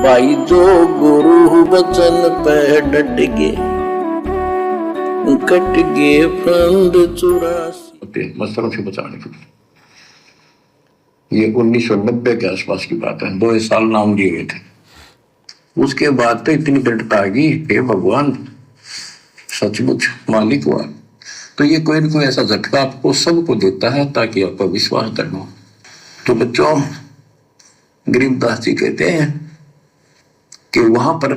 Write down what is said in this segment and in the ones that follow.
भाई जो गुरु वचन पे डट गए, कट गए फंद 84। मच्छरों से बचाने के लिए ये 1990 के आसपास की बात है। 2 साल नाम दिए गए थे। उसके बाद तो इतनी दृढ़ता आ गई, हे भगवान सचमुच मालिक हुआ। तो ये कोई न कोई ऐसा झटका आपको सबको देता है ताकि आपका विश्वास दृढ़ हो। तो बच्चों, गरीबदास जी कहते हैं कि वहां पर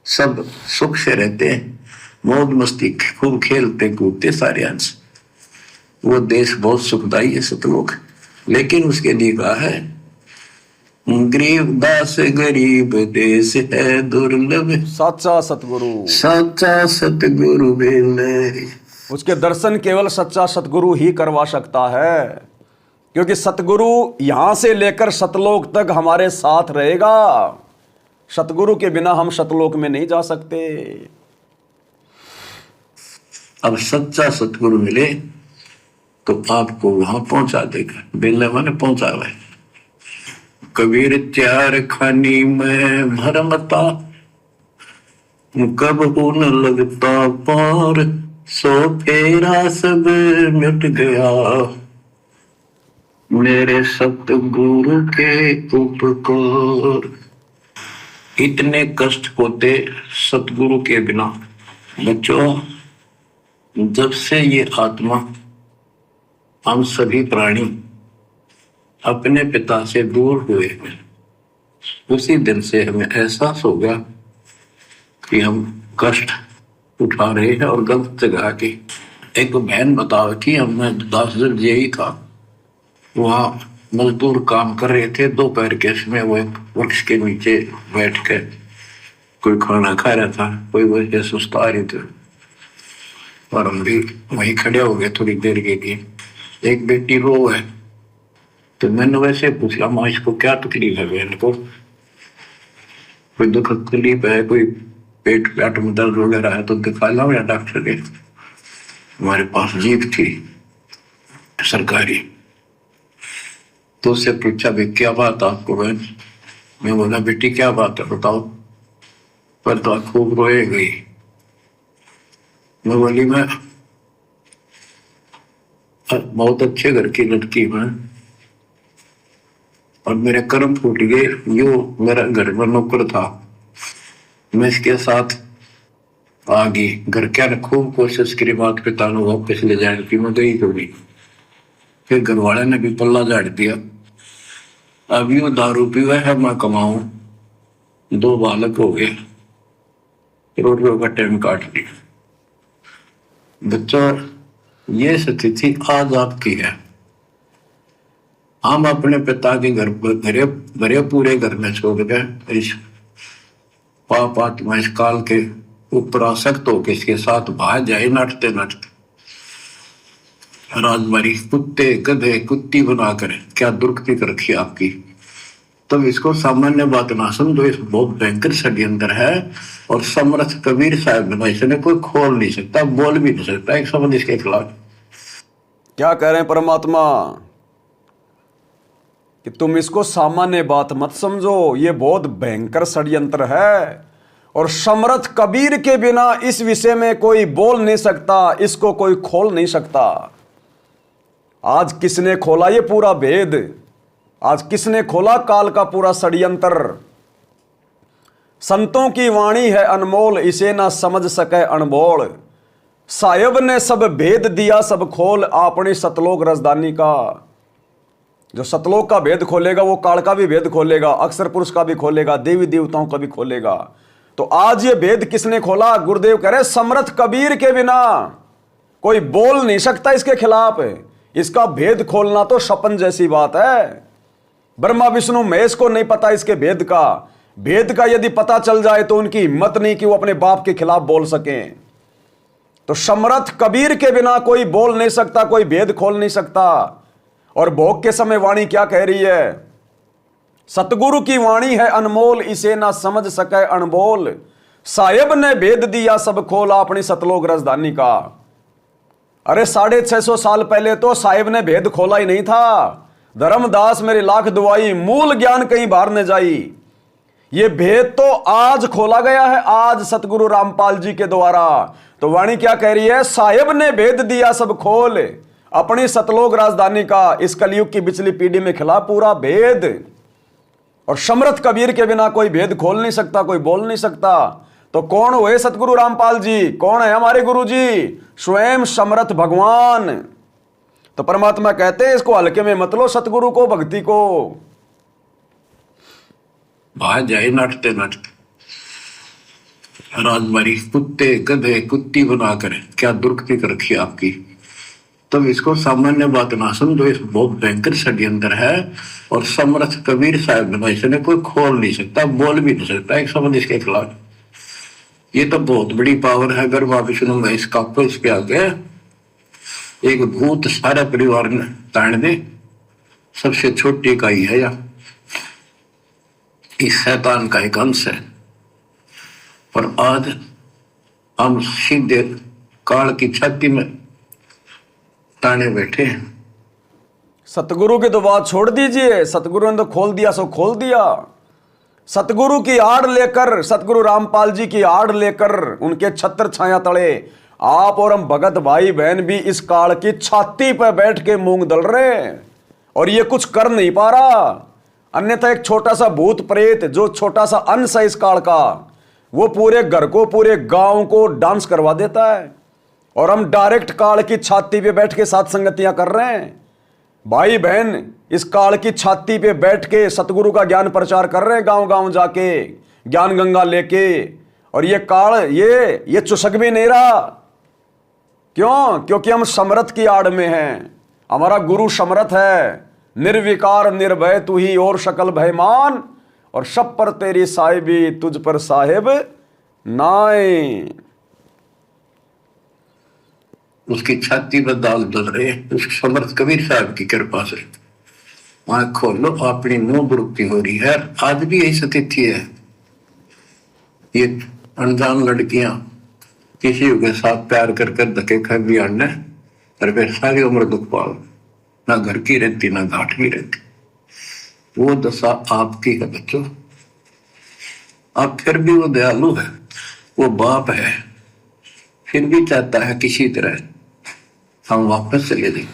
सब सुख से रहते हैं, मौज मस्ती खूब खेलते कूदते सारे अंश। वो देश बहुत सुखदायी है सतलोक, लेकिन उसके लिए कहा है गरीबदास गरीब देश है दुर्लभ, सच्चा सतगुरु, सच्चा सतगुरु मिले। उसके दर्शन केवल सच्चा सतगुरु ही करवा सकता है, क्योंकि सतगुरु यहां से लेकर सतलोक तक हमारे साथ रहेगा। सतगुरु के बिना हम सतलोक में नहीं जा सकते। अब सच्चा सतगुरु मिले तो आपको वहां पहुंचा देगा। बेला मैंने पहुंचा हुआ है। कबीर चार खानी में भरमता, कब न लगता पार, सो फेरा सब मिट गया, मेरे सतगुरु के उपकार। इतने कष्ट होते सतगुरु के बिना। बच्चों, जब से ये आत्मा, हम सभी प्राणी अपने पिता से दूर हुए, उसी दिन से हमें एहसास हो गया कि हम कष्ट उठा रहे हैं और गलत जगह के। एक बहन बताओ थी, हमने 10 दिन यही था, वहां मजदूर काम कर रहे थे। दोपहर के समय वो एक वृक्ष के नीचे बैठ कर कोई खाना खा रहा था, कोई वजह सुस्ता रही थी और हम भी वहीं खड़े हो गए थोड़ी देर के लिए। एक बेटी रो है, तो मैंने वैसे पूछा, माँ इसको क्या तकलीफ है? बहन को कोई दुख तकलीफ है, कोई पेट में दर्द वगैरह है तो दिखा लाओ या डॉक्टर के। हमारे पास जीप थी सरकारी, तो उससे पूछा भाई क्या बात आपको? बहन मैं बोला बेटी क्या बात है बताओ। पर तो खूब रोए गई। मैं बोली मैं बहुत अच्छे घर की लड़की हूं और मेरे कर्म फूट गए। यो मेरा घर में नौकर था, मैं इसके साथ आ गई। घर क्या ने खूब कोशिश करी माता पिता ने वापस ले जाने की, मैं गई तो नहीं। फिर घर वाले ने भी पल्ला झाड़ दिया। अब यू दारू पीवा है, मैं कमाऊं, 2 बालक हो गए, रोटियों का टाइम काट लिया। बच्चों, ये स्थिति आज आपकी है। हम अपने पिता के घरे पूरे घर में छोड़ गए, इस पाप आत्मा इस काल के ऊपर आसक्त होकर इसके साथ भाग जाए नाटते नाटते। राजमारी कुत्ते गधे कुत्ती बनाकर क्या दुर्गति कर रखी आपकी। तब इसको सामान्य बात ना समझो, इस बहुत भयंकर षड्यंत्र है। और समर्थ कबीर साहब ने इसने कोई खोल नहीं सकता, बोल भी नहीं सकता एक शब्द इसके खिलाफ। क्या कह रहे हैं परमात्मा कि तुम इसको सामान्य बात मत समझो, ये बहुत भयंकर षड्यंत्र है। और समर्थ कबीर के बिना इस विषय में कोई बोल नहीं सकता, इसको कोई खोल नहीं सकता। आज किसने खोला ये पूरा भेद? आज किसने खोला काल का पूरा षड्यंत्र? संतों की वाणी है अनमोल, इसे ना समझ सके अनबोल। साहिब ने सब भेद दिया सब खोल, अपनी सतलोक रजदानी का। जो सतलोक का भेद खोलेगा वो काल का भी भेद खोलेगा, अक्षर पुरुष का भी खोलेगा, देवी देवताओं का भी खोलेगा। तो आज ये भेद किसने खोला? गुरुदेव कह रहे समर्थ कबीर के बिना कोई बोल नहीं सकता इसके खिलाफ। इसका भेद खोलना तो सपन जैसी बात है। ब्रह्मा विष्णु महेश को नहीं पता इसके भेद का। भेद का यदि पता चल जाए तो उनकी हिम्मत नहीं कि वो अपने बाप के खिलाफ बोल सकें। तो समर्थ कबीर के बिना कोई बोल नहीं सकता, कोई भेद खोल नहीं सकता। और भोग के समय वाणी क्या कह रही है? सतगुरु की वाणी है अनमोल, इसे ना समझ सके अनबोल। साहिब ने भेद दिया सब खोल, अपनी सतलोक राजधानी का। अरे 650 साल पहले तो साहिब ने भेद खोला ही नहीं था। धर्मदास मेरी लाख दुआई, मूल ज्ञान कहीं बाहर न जाई। ये भेद तो आज खोला गया है, आज सतगुरु रामपाल जी के द्वारा। तो वाणी क्या कह रही है? साहेब ने भेद दिया सब खोल, अपनी सतलोक राजधानी का इस कलयुग की बिचली पीढ़ी में खिला पूरा भेद। और समर्थ कबीर के बिना कोई भेद खोल नहीं सकता, कोई बोल नहीं सकता। तो कौन हुए सतगुरु रामपाल जी? कौन है हमारे गुरु जी? स्वयं समर्थ भगवान। तो परमात्मा कहते हैं इसको हल्के में मत लो, सतगुरु को, भक्ति को। बाहर जाए नाटते नाटते राजबारी कुत्ते गधे कुत्ती बनाकर क्या दुर्गति कर रखी आपकी। तब इसको सामान्य बात ना समझो, इस बहुत भयंकर षड्यंत्र है। और समर्थ कबीर साहब ने इसने कोई खोल नहीं सकता, बोल भी नहीं सकता एक शब्द इसके खिलाफ। ये तो बहुत बड़ी पावर है। अगर वापिस सुनूंगा इसका तो इसके आगे एक भूत सारा परिवार ने ताड़ दे, सबसे छोटी इकाई है या इस शैतान का एक अंश है। और आज हम सीधे काल की छाती में ताने बैठे हैं। सतगुरु की तो बात छोड़ दीजिए, सतगुरु ने तो खोल दिया सो खोल दिया। सतगुरु की आड़ लेकर, सतगुरु रामपाल जी की आड़ लेकर, उनके छत्र छाया तले आप और हम भगत भाई बहन भी इस काल की छाती पर बैठ के मूंग दल रहे हैं। और ये कुछ कर नहीं पा रहा। अन्यथा एक छोटा सा भूत प्रेत, जो छोटा सा अंश है इस काल का, वो पूरे घर को, पूरे गांव को डांस करवा देता है। और हम डायरेक्ट काल की छाती पे बैठ के साथ संगतियां कर रहे हैं। भाई बहन इस काल की छाती पे बैठ के सतगुरु का ज्ञान प्रचार कर रहे हैं, गांव गांव जाके ज्ञान गंगा लेके। और ये काल ये चुसक भी नहीं रहा। क्यों? क्योंकि हम समर्थ की आड़ में हैं। हमारा गुरु समर्थ है। निर्विकार निर्भय तू ही और शकल भयमान, और सब पर तेरी साहिबी तुझ पर साहिब नाय। उसकी छाती पर दाग डल रहे हैं उस समर्थ कबीर साहब की कृपा से। आंख खोलो, अपनी मुंह बुरुक्ति हो रही है। आज भी यही स्थिति है। ये अनजान लड़कियां किसी के साथ प्यार कर कर धक्के खा भी आने, और वे सारी उम्र दुख पाओ, ना घर की रहती ना घाट की रहती। वो दशा आपकी है बच्चों। आप फिर भी वो दयालु है, वो बाप है, फिर भी चाहता है किसी तरह हम वापस चले जाए।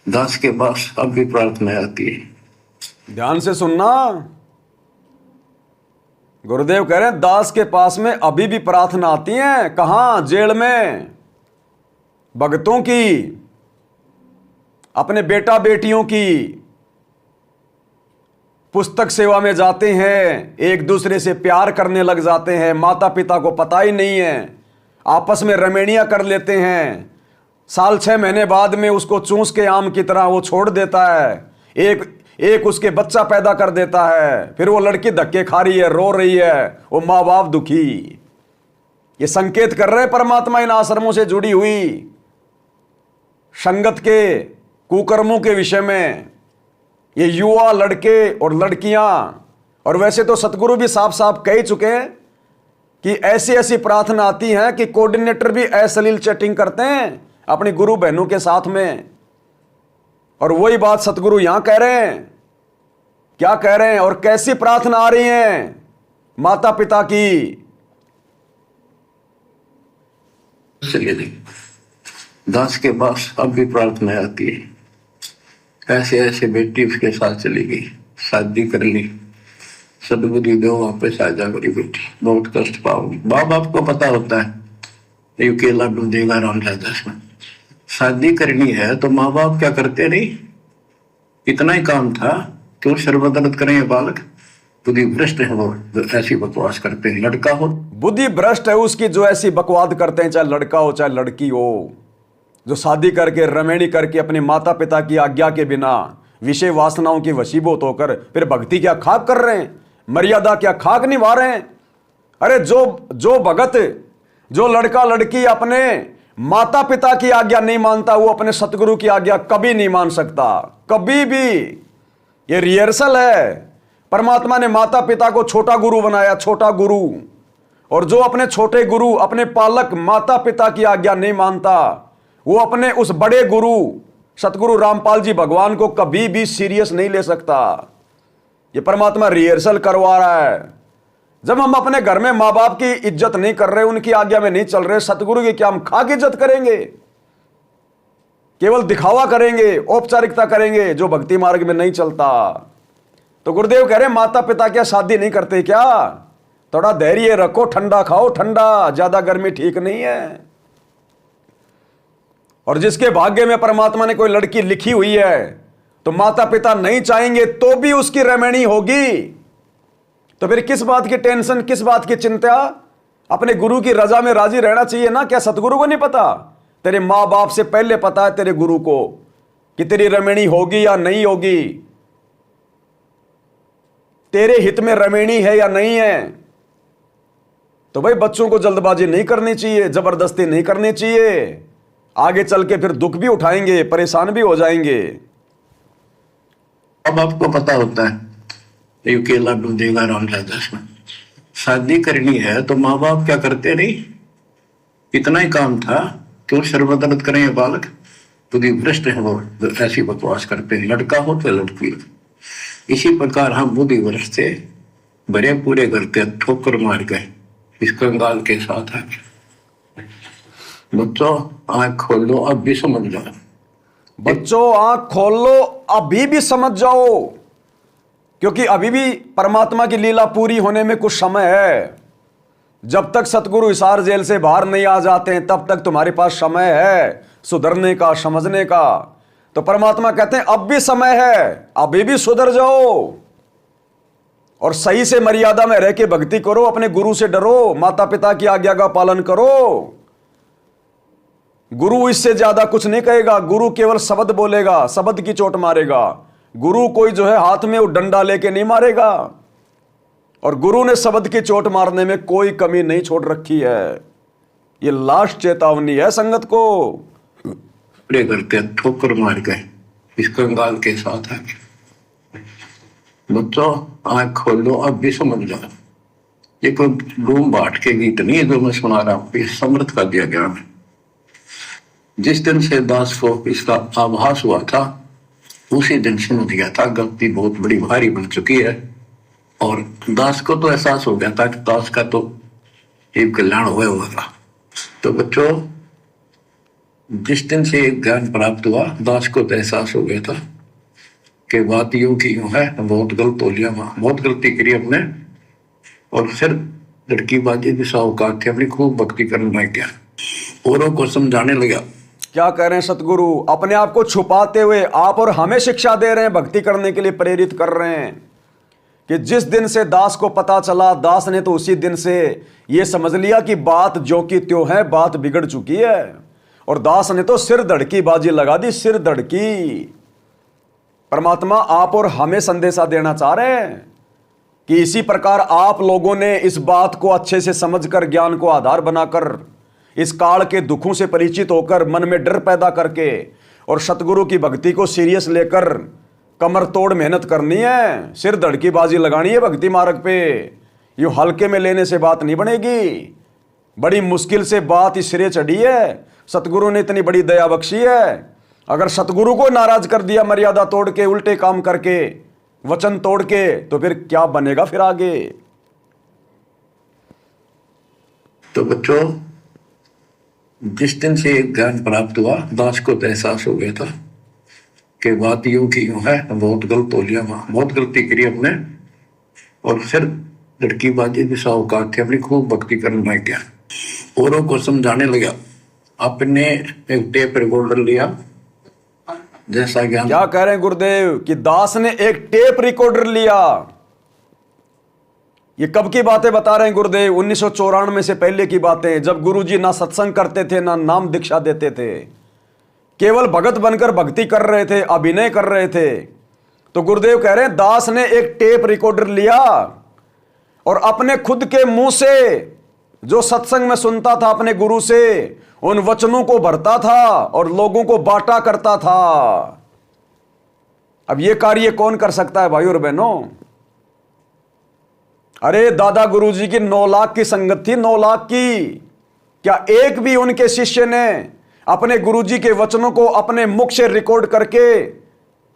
दास के पास अब भी प्रार्थना आती है। ध्यान से सुनना, गुरुदेव कह रहे हैं दास के पास में अभी भी प्रार्थना आती है। कहां? जेल में। भक्तों की, अपने बेटा बेटियों की पुस्तक सेवा में जाते हैं, एक दूसरे से प्यार करने लग जाते हैं, माता पिता को पता ही नहीं है, आपस में रमेणियां कर लेते हैं। साल 6 महीने बाद में उसको चूस के आम की तरह वो छोड़ देता है। एक उसके बच्चा पैदा कर देता है। फिर वो लड़की धक्के खा रही है, रो रही है, वो माँ बाप दुखी। ये संकेत कर रहे परमात्मा इन आश्रमों से जुड़ी हुई संगत के कुकर्मों के विषय में। ये युवा लड़के और लड़कियां, और वैसे तो सतगुरु भी साफ साफ कह चुके हैं कि ऐसी ऐसी प्रार्थना आती है कि कोऑर्डिनेटर भी अश्लील चैटिंग करते हैं अपनी गुरु बहनों के साथ में। और वही बात सतगुरु यहां कह रहे हैं। क्या कह रहे हैं और कैसी प्रार्थना आ रही है माता पिता की? चलिए दास के पास अब भी प्रार्थना आती है। ऐसे ऐसे बेटी उसके साथ चली गई, शादी कर ली, सदबुद्धि दो, वापस आ जा मेरी बेटी, बहुत कष्ट पाओगी। माँ बाप को पता होता है ये केला ढूंढेगा राम राजा में। शादी करनी है तो माँ बाप क्या करते नहीं, इतना ही काम था। क्यों शर्मदर्द करें ये बालक? बुद्धि भ्रष्ट है वो जो ऐसी बकवास करते हैं। लड़का हो, बुद्धि भ्रष्ट है उसकी जो ऐसी बकवाद करते हैं, चाहे लड़का हो चाहे लड़की हो, जो शादी करके रमेणी करके अपने माता पिता की आज्ञा के बिना विषय वासनाओं की वशीभूत होकर फिर भक्ति क्या खाक कर रहे हैं, मर्यादा क्या खाक निभा रहे हैं। अरे जो भगत, जो लड़का लड़की अपने माता पिता की आज्ञा नहीं मानता, वो अपने सतगुरु की आज्ञा कभी नहीं मान सकता, कभी भी। ये रिहर्सल है। परमात्मा ने माता पिता को छोटा गुरु बनाया, छोटा गुरु। और जो अपने छोटे गुरु, अपने पालक माता पिता की आज्ञा नहीं मानता, वो अपने उस बड़े गुरु सतगुरु रामपाल जी भगवान को कभी भी सीरियस नहीं ले सकता। ये परमात्मा रिहर्सल करवा रहा है। जब हम अपने घर में माँ बाप की इज्जत नहीं कर रहे, उनकी आज्ञा में नहीं चल रहे, सतगुरु की क्या हम खा की इज्जत करेंगे? केवल दिखावा करेंगे, औपचारिकता करेंगे, जो भक्ति मार्ग में नहीं चलता। तो गुरुदेव कह रहे माता पिता क्या शादी नहीं करते क्या? थोड़ा धैर्य रखो, ठंडा खाओ, ठंडा, ज्यादा गर्मी ठीक नहीं है। और जिसके भाग्य में परमात्मा ने कोई लड़की लिखी हुई है, तो माता पिता नहीं चाहेंगे तो भी उसकी रमणी होगी। तो फिर किस बात की टेंशन, किस बात की चिंता? अपने गुरु की रजा में राजी रहना चाहिए ना। क्या सतगुरु को नहीं पता? तेरे माँ बाप से पहले पता है तेरे गुरु को कि तेरी रमणी होगी या नहीं होगी, तेरे हित में रमणी है या नहीं है। तो भाई बच्चों को जल्दबाजी नहीं करनी चाहिए, जबरदस्ती नहीं करनी चाहिए। आगे चल के फिर दुख भी उठाएंगे, परेशान भी हो जाएंगे। अब आपको पता होता है ये केला लड्डू देगा राम राजा। शादी करनी है तो माँ बाप क्या करते नहीं, इतना ही काम था। क्यों शर्मदर्द करें ये बालक, बुद्धि भ्रष्ट है वो, ऐसी बकवास करते हैं। लड़का हो तो लड़की। इसी प्रकार हम बुद्धि भ्रष्ट थे, बड़े पूरे करते ठोकर मार गए इस कंगाल के साथ है। बच्चों आंख खोल लो, अब भी समझ जाओ। बच्चों आंख खोल लो, अभी भी समझ जाओ, क्योंकि अभी भी परमात्मा की लीला पूरी होने में कुछ समय है। जब तक सतगुरु हिसार जेल से बाहर नहीं आ जाते हैं, तब तक तुम्हारे पास समय है सुधरने का, समझने का। तो परमात्मा कहते हैं अब भी समय है, अभी भी सुधर जाओ और सही से मर्यादा में रह के भक्ति करो। अपने गुरु से डरो, माता पिता की आज्ञा का पालन करो। गुरु इससे ज्यादा कुछ नहीं कहेगा। गुरु केवल शब्द बोलेगा, शब्द की चोट मारेगा। गुरु कोई जो है हाथ में वो डंडा लेके नहीं मारेगा। और गुरु ने शब्द की चोट मारने में कोई कमी नहीं छोड़ रखी है। ये लास्ट चेतावनी है संगत को। पूरे करके ठोकर मार गए इस कंगाल के साथ है। बच्चों आंख खोल लो, अब भी समझ जाओ। ये कोई बूम बाट के गीत नहीं है जो मैं सुना रहा हूं, ये समृद्ध का दिया गया है। जिस दिन से दास को इसका आभास हुआ था, उसी दिन सुन दिया था गलती बहुत बड़ी भारी बन चुकी है। और दास को तो एहसास हो गया था कि दास का तो एक कल्याण हुआ था। तो बच्चों जिस दिन से ज्ञान प्राप्त हुआ, दास को तो एहसास हो गया था कि बात यूं की यूं है, बहुत गलत हो लिया, बहुत गलती करी हमने। और फिर लड़की बाजी की साहूकार थी, अपनी खूब भक्ति करने लग गया, औरों को समझाने लगा। क्या कह रहे हैं सतगुरु? अपने आप को छुपाते हुए आप और हमें शिक्षा दे रहे हैं, भक्ति करने के लिए प्रेरित कर रहे हैं कि जिस दिन से दास को पता चला, दास ने तो उसी दिन से यह समझ लिया कि बात जो की त्यों है, बात बिगड़ चुकी है। और दास ने तो सिर धड़की बाजी लगा दी, सिर धड़की। परमात्मा आप और हमें संदेशा देना चाह रहे हैं कि इसी प्रकार आप लोगों ने इस बात को अच्छे से समझकर, ज्ञान को आधार बनाकर, इस काल के दुखों से परिचित होकर, मन में डर पैदा करके और सतगुरु की भक्ति को सीरियस लेकर कमर तोड़ मेहनत करनी है, सिर धड़की बाजी लगानी है भक्ति मार्ग पे। यूं हल्के में लेने से बात नहीं बनेगी। बड़ी मुश्किल से बात इस सिरे चढ़ी है, सतगुरु ने इतनी बड़ी दया बख्शी है। अगर सतगुरु को नाराज कर दिया, मर्यादा तोड़ के, उल्टे काम करके, वचन तोड़ के, तो फिर क्या बनेगा फिर आगे? तो बच्चों जिस दिन से ज्ञान प्राप्त हुआ, दास को तो एहसास हो गया था कि बात यूं की यूं है, बहुत गलत हो लिया, बहुत गलती करी हमने। और फिर लड़की बाजी की साहूकार थी, अपनी खूब भक्ति करने लग गया, औरों को समझाने लगा। आपने एक टेप रिकॉर्डर लिया, जैसा ज्ञान। क्या कह रहे हैं गुरुदेव कि दास ने एक टेप रिकॉर्डर लिया? ये कब की बातें बता रहे हैं गुरुदेव? 1994 से पहले की बातें, जब गुरुजी ना सत्संग करते थे, ना नाम दीक्षा देते थे, केवल भगत बनकर भक्ति कर रहे थे, अभिनय कर रहे थे। तो गुरुदेव कह रहे हैं दास ने एक टेप रिकॉर्डर लिया और अपने खुद के मुंह से जो सत्संग में सुनता था अपने गुरु से, उन वचनों को भरता था और लोगों को बांटा करता था। अब यह कार्य कौन कर सकता है भाई और बहनों? अरे दादा गुरुजी की 9 लाख की संगत थी, 9 लाख की। क्या एक भी उनके शिष्य ने अपने गुरुजी के वचनों को अपने मुख से रिकॉर्ड करके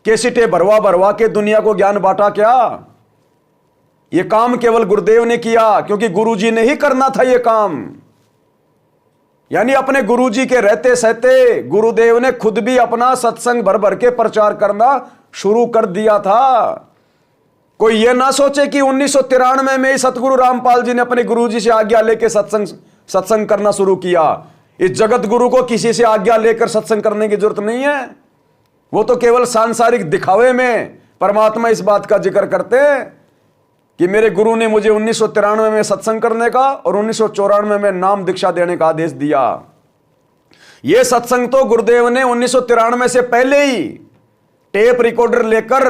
कैसेटें भरवा भरवा के दुनिया को ज्ञान बांटा? क्या ये काम केवल गुरुदेव ने किया, क्योंकि गुरुजी ने ही करना था ये काम। यानी अपने गुरुजी के रहते सहते गुरुदेव ने खुद भी अपना सत्संग भर भर के प्रचार करना शुरू कर दिया था। कोई ये ना सोचे कि 1993 में ही सतगुरु रामपाल जी ने अपने गुरुजी से आज्ञा लेकर सत्संग करना शुरू किया। इस जगत गुरु को किसी से आज्ञा लेकर सत्संग करने की जरूरत नहीं है। वो तो केवल सांसारिक दिखावे में परमात्मा इस बात का जिक्र करते हैं कि मेरे गुरु ने मुझे 1993 में सत्संग करने का और 1994 में नाम दीक्षा देने का आदेश दिया। यह सत्संग तो गुरुदेव ने 1993 से पहले ही टेप रिकॉर्डर लेकर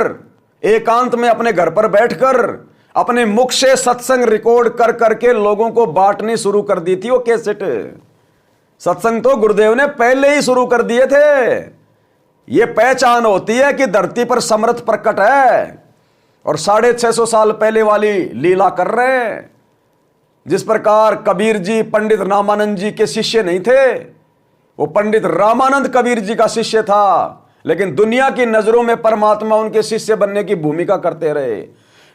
एकांत में अपने घर पर बैठकर अपने मुख से सत्संग रिकॉर्ड कर करके लोगों को बांटनी शुरू कर दी थी। वो कैसेट सत्संग तो गुरुदेव ने पहले ही शुरू कर दिए थे। यह पहचान होती है कि धरती पर समर्थ प्रकट है और 650 साल पहले वाली लीला कर रहे हैं। जिस प्रकार कबीर जी पंडित रामानंद जी के शिष्य नहीं थे, वो पंडित रामानंद कबीर जी का शिष्य था, लेकिन दुनिया की नजरों में परमात्मा उनके शिष्य बनने की भूमिका करते रहे।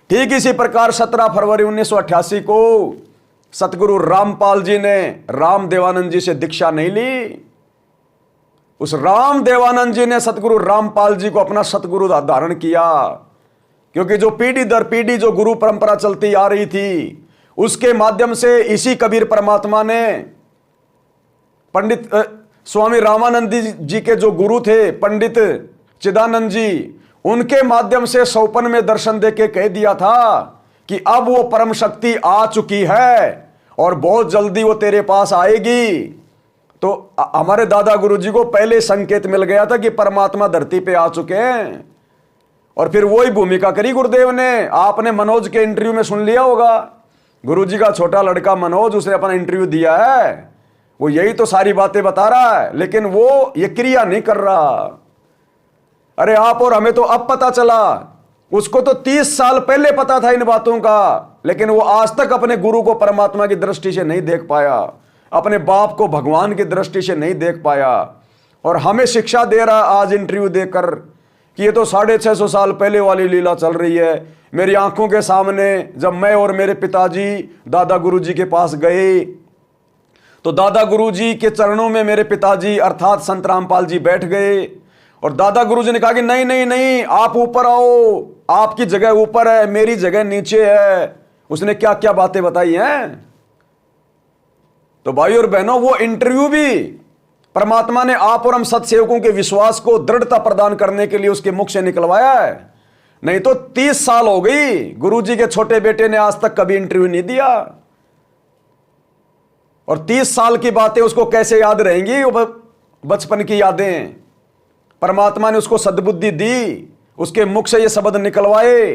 ठीक इसी प्रकार 17 फरवरी 1988 को सतगुरु रामपाल जी ने राम देवानंद जी से दीक्षा नहीं ली। उस राम देवानंद जी ने सतगुरु रामपाल जी को अपना सतगुरु धारण किया, क्योंकि जो पीढ़ी दर पीढ़ी जो गुरु परंपरा चलती आ रही थी, उसके माध्यम से इसी कबीर परमात्मा ने पंडित स्वामी रामानंद जी के जो गुरु थे पंडित चिदानंद जी, उनके माध्यम से सौपन में दर्शन देके कह दिया था कि अब वो परम शक्ति आ चुकी है और बहुत जल्दी वो तेरे पास आएगी। तो हमारे दादा गुरु जी को पहले संकेत मिल गया था कि परमात्मा धरती पे आ चुके हैं, और फिर वही भूमिका करी गुरुदेव ने। आपने मनोज के इंटरव्यू में सुन लिया होगा, गुरुजी का छोटा लड़का मनोज, उसने अपना इंटरव्यू दिया है, वो यही तो सारी बातें बता रहा है, लेकिन वो ये क्रिया नहीं कर रहा। अरे आप और हमें तो अब पता चला, उसको तो 30 साल पहले पता था इन बातों का, लेकिन वो आज तक अपने गुरु को परमात्मा की दृष्टि से नहीं देख पाया, अपने बाप को भगवान की दृष्टि से नहीं देख पाया, और हमें शिक्षा दे रहा आज इंटरव्यू देकर कि ये तो 650 साल पहले वाली लीला चल रही है। मेरी आंखों के सामने जब मैं और मेरे पिताजी दादा गुरुजी के पास गए, तो दादा गुरुजी के चरणों में मेरे पिताजी अर्थात संत रामपाल जी बैठ गए, और दादा गुरुजी ने कहा कि नहीं नहीं नहीं, आप ऊपर आओ, आपकी जगह ऊपर है, मेरी जगह नीचे है। उसने क्या क्या बातें बताई हैं। तो भाई और बहनों, वो इंटरव्यू भी परमात्मा ने आप और हम सत्सेवकों के विश्वास को दृढ़ता प्रदान करने के लिए उसके मुख से निकलवाया है। नहीं तो 30 साल हो गई, गुरुजी के छोटे बेटे ने आज तक कभी इंटरव्यू नहीं दिया, और 30 साल की बातें उसको कैसे याद रहेंगी, वो बचपन की यादें। परमात्मा ने उसको सद्बुद्धि दी, उसके मुख से ये शब्द निकलवाए,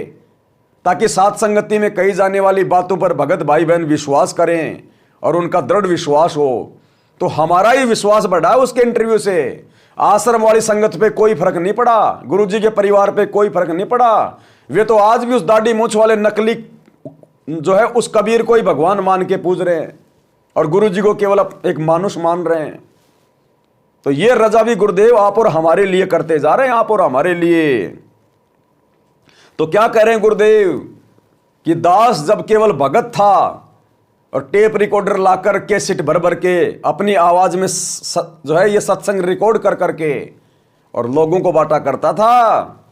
ताकि साथ संगति में कही जाने वाली बातों पर भगत भाई बहन विश्वास करें और उनका दृढ़ विश्वास हो। तो हमारा ही विश्वास बढ़ा उसके इंटरव्यू से। आश्रम वाली संगत पे कोई फर्क नहीं पड़ा, गुरुजी के परिवार पे कोई फर्क नहीं पड़ा। वे तो आज भी उस दाढ़ी मूंछ वाले नकली जो है उस कबीर को ही भगवान मान के पूज रहे हैं, और गुरुजी को केवल एक मानुष मान रहे हैं। तो ये रजा भी गुरुदेव आप और हमारे लिए करते जा रहे हैं, आप और हमारे लिए। तो क्या कह रहे हैं गुरुदेव कि दास जब केवल भगत था और टेप रिकॉर्डर लाकर कैसेट भर भर के अपनी आवाज में जो है ये सत्संग रिकॉर्ड कर करके और लोगों को बांटा करता था,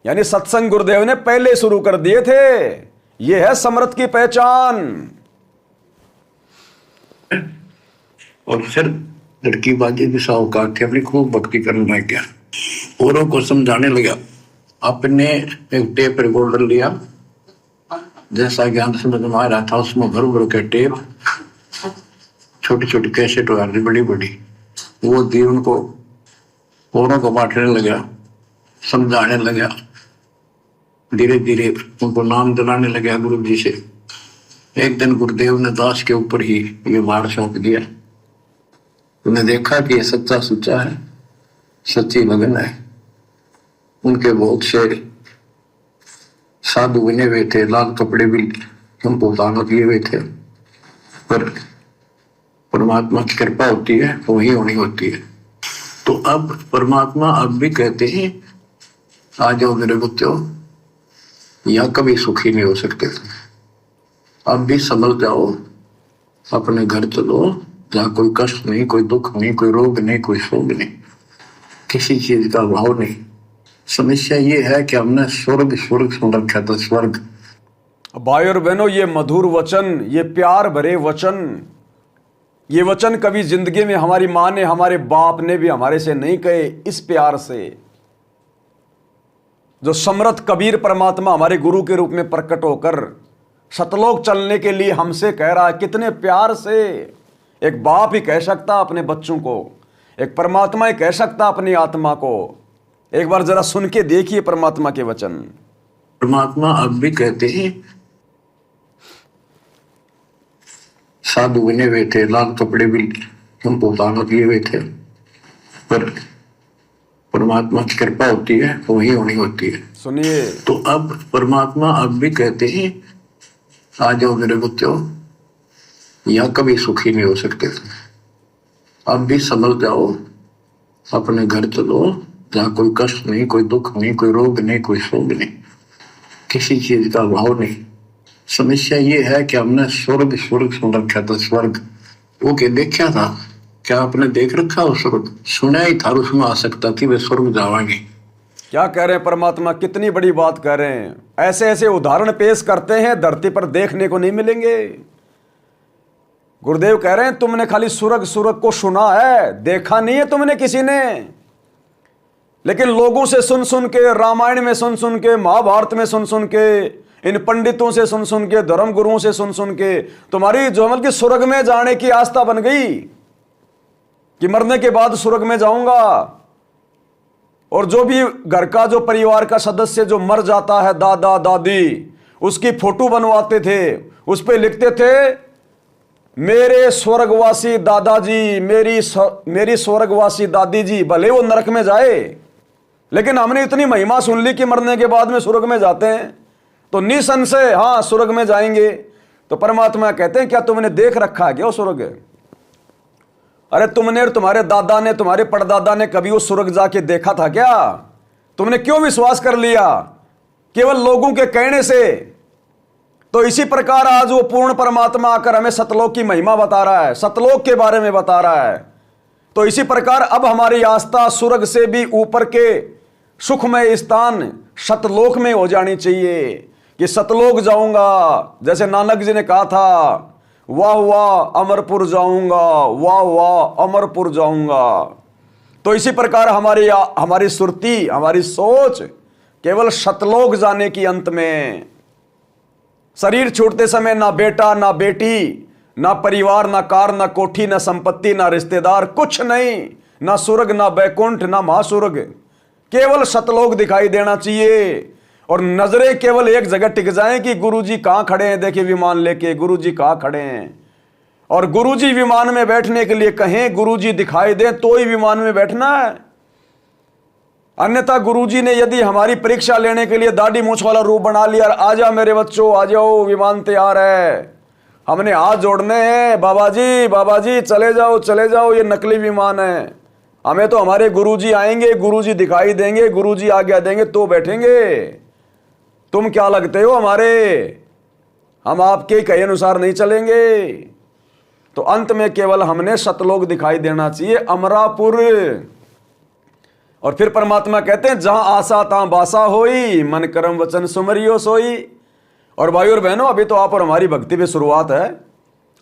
यानी सत्संग गुरुदेव ने पहले शुरू कर दिए थे। ये है समर्थ की पहचान। और फिर लड़की बाजी दिशा का के अपनी खूब भक्ति करने लग गया, औरों को समझाने लगा। अपने एक टेप रिकॉर्डर लिया, जैसा ज्ञान समझ में आ रहा था उसमें भर भर के टेप, छोटी छोटी कैसेट हो रही बड़ी बड़ी, वो दी उनको, औरों को बांटने लगा, समझाने लगा, धीरे धीरे उनको नाम दिलाने लगा गुरु जी से। एक दिन गुरुदेव ने दास के ऊपर ही ये वार सौंप दिया। उन्हें देखा कि ये सच्चा सुच्चा है, सच्ची लगन है। उनके बहुत से साधु बने हुए थे, लाल कपड़े भी उनको दान दिए हुए थे, पर परमात्मा की कृपा होती है वही होनी होती है। तो अब परमात्मा अब भी कहते हैं आ जाओ मेरे बच्चों, या कभी सुखी नहीं हो सकते थे। अब भी संभल जाओ, अपने घर चलो, जहाँ कोई कष्ट नहीं, कोई दुख नहीं, कोई रोग नहीं, कोई शोक नहीं, किसी चीज का अभाव नहीं। समस्या ये है कि हमने स्वर्ग स्वर्ग सुन रखा था, स्वर्ग। भाई और बहनों, ये मधुर वचन, ये प्यार भरे वचन, ये वचन कभी जिंदगी में हमारी माँ ने, हमारे बाप ने भी हमारे से नहीं कहे। इस प्यार से जो समर्थ कबीर परमात्मा हमारे गुरु के रूप में प्रकट होकर सतलोक चलने के लिए हमसे कह रहा है, कितने प्यार से एक बाप ही कह सकता अपने बच्चों को, एक परमात्मा ही कह सकता अपनी आत्मा को। एक बार जरा सुन के देखिए परमात्मा के वचन। परमात्मा अब भी कहते हैं, साधु बने हुए थे, लाल कपड़े भी उनको दावत लिए हुए थे, पर परमात्मा की कृपा होती है तो वही होनी होती है। सुनिए, तो अब परमात्मा अब भी कहते हैं, आ जाओ मेरे बच्चों, या कभी सुखी नहीं हो सकते। अब भी संभल जाओ, अपने घर चलो, जहाँ कोई कष्ट नहीं, कोई दुख नहीं, कोई रोग नहीं, कोई शोक नहीं, किसी चीज का अभाव नहीं। समस्या ये है कि हमने स्वर्ग स्वर्ग सुन रखा था, स्वर्ग। वो के देखा था, क्या आपने देख रखा हो स्वर्ग? सुना ही था, उसमें आ सकता कि वे स्वर्ग जावांगे। क्या कह रहे हैं परमात्मा, कितनी बड़ी बात कह रहे हैं। ऐसे ऐसे उदाहरण पेश करते हैं, धरती पर देखने को नहीं मिलेंगे। गुरुदेव कह रहे हैं, तुमने खाली स्वर्ग स्वर्ग को सुना है, देखा नहीं है तुमने किसी ने। लेकिन लोगों से सुन सुन के, रामायण में सुन सुन के, महाभारत में सुन सुन के, इन पंडितों से सुन सुन के, धर्म गुरुओं से सुन सुन के तुम्हारी जो मतलब कि स्वर्ग में जाने की आस्था बन गई कि मरने के बाद स्वर्ग में जाऊंगा। और जो भी घर का, जो परिवार का सदस्य जो मर जाता है, दादा दादी, उसकी फोटो बनवाते थे, उस पे लिखते थे, मेरे स्वर्गवासी दादाजी, मेरी स्वर्गवासी दादी जी, भले वो नरक में जाए, लेकिन हमने इतनी महिमा सुन ली कि मरने के बाद में स्वर्ग में जाते हैं, तो निसंशय हाँ स्वर्ग में जाएंगे। तो परमात्मा कहते हैं, क्या तुमने देख रखा है क्या वो स्वर्ग? अरे तुमने और तुम्हारे दादा ने, तुम्हारे परदादा ने कभी वो स्वर्ग जाके देखा था क्या? तुमने क्यों विश्वास कर लिया केवल लोगों के कहने से? तो इसी प्रकार आज वो पूर्ण परमात्मा आकर हमें सतलोक की महिमा बता रहा है, सतलोक के बारे में बता रहा है। तो इसी प्रकार अब हमारी आस्था स्वर्ग से भी ऊपर के सुखमय स्थान सतलोक में हो जानी चाहिए कि सतलोक जाऊंगा। जैसे नानक जी ने कहा था, वाह वाह अमरपुर जाऊंगा, वाह वाह अमरपुर जाऊंगा। तो इसी प्रकार हमारी सुरती, हमारी सोच केवल सतलोक जाने की अंत में। शरीर छोड़ते समय ना बेटा ना बेटी, ना परिवार, ना कार, ना कोठी, ना संपत्ति, ना रिश्तेदार, कुछ नहीं, ना स्वर्ग, ना बैकुंठ, ना महास्वर्ग, केवल सतलोक दिखाई देना चाहिए। और नजरें केवल एक जगह टिक जाएं कि गुरुजी कहां खड़े हैं, देखिए विमान लेके गुरुजी कहां खड़े हैं। और गुरुजी विमान में बैठने के लिए कहें, गुरुजी दिखाई दें तो ही विमान में बैठना है। अन्यथा गुरुजी ने यदि हमारी परीक्षा लेने के लिए दाढ़ी मूंछ वाला रूप बना लिया, आ जा मेरे बच्चों आ जाओ, विमान तैयार है, हमने हाथ जोड़ने हैं, बाबा जी चले जाओ, ये नकली विमान है, हमें तो हमारे गुरुजी आएंगे, गुरुजी दिखाई देंगे, गुरुजी आज्ञा देंगे तो बैठेंगे। तुम क्या लगते हो हमारे? हम आपके कहे अनुसार नहीं चलेंगे। तो अंत में केवल हमने सतलोक दिखाई देना चाहिए, अमरापुर। और फिर परमात्मा कहते हैं, जहां आशा तहां बासा होई, मन कर्म वचन सुमरियो सोई। और भाई और बहनों, अभी तो आप और हमारी भक्ति में शुरुआत है।